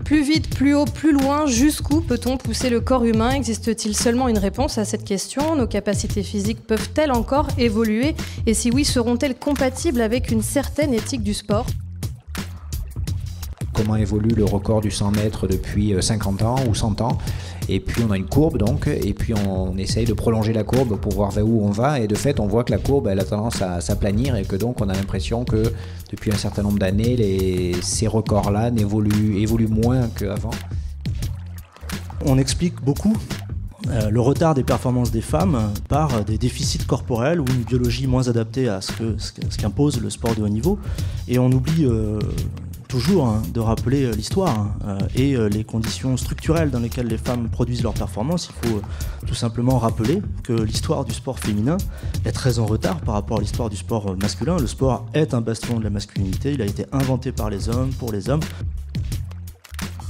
Plus vite, plus haut, plus loin, jusqu'où peut-on pousser le corps humain ? Existe-t-il seulement une réponse à cette question ? Nos capacités physiques peuvent-elles encore évoluer ? Et si oui, seront-elles compatibles avec une certaine éthique du sport ? Comment évolue le record du 100 mètres depuis 50 ans ou 100 ans ? Et puis on a une courbe donc, et puis on essaye de prolonger la courbe pour voir vers où on va, et de fait on voit que la courbe elle a tendance à s'aplanir, et que donc on a l'impression que depuis un certain nombre d'années, ces records-là évoluent moins qu'avant. On explique beaucoup le retard des performances des femmes par des déficits corporels ou une biologie moins adaptée à ce qu'impose le sport de haut niveau, et on oublie toujours de rappeler l'histoire et les conditions structurelles dans lesquelles les femmes produisent leurs performances. Il faut tout simplement rappeler que l'histoire du sport féminin est très en retard par rapport à l'histoire du sport masculin. Le sport est un bastion de la masculinité, il a été inventé par les hommes, pour les hommes.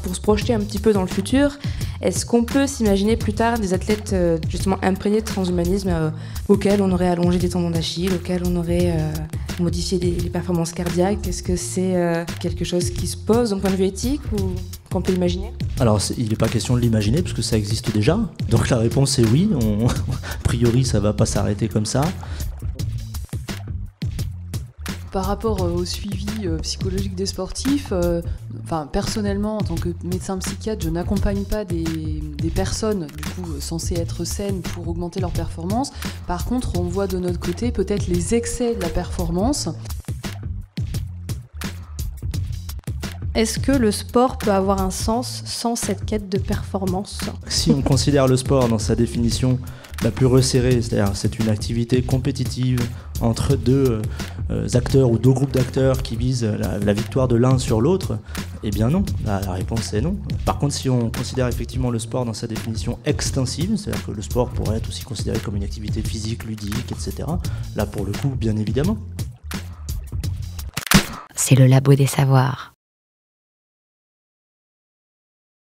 Pour se projeter un petit peu dans le futur, est-ce qu'on peut s'imaginer plus tard des athlètes justement imprégnés de transhumanisme auxquels on aurait allongé des tendons d'Achille, auxquels on aurait modifié les performances cardiaques ? Est-ce que c'est quelque chose qui se pose d'un point de vue éthique ou qu'on peut imaginer ? Alors il n'est pas question de l'imaginer puisque ça existe déjà. Donc la réponse est oui, a priori ça ne va pas s'arrêter comme ça. Par rapport au suivi psychologique des sportifs, personnellement, en tant que médecin psychiatre, je n'accompagne pas des personnes du coup, censées être saines pour augmenter leur performance. Par contre, on voit de notre côté peut-être les excès de la performance. Est-ce que le sport peut avoir un sens sans cette quête de performance ? Si on considère le sport dans sa définition la plus resserrée, c'est-à-dire c'est une activité compétitive entre deux acteurs ou deux groupes d'acteurs qui visent la victoire de l'un sur l'autre, eh bien non, la réponse est non. Par contre, si on considère effectivement le sport dans sa définition extensive, c'est-à-dire que le sport pourrait être aussi considéré comme une activité physique, ludique, etc., là pour le coup, bien évidemment. C'est le Labo des Savoirs.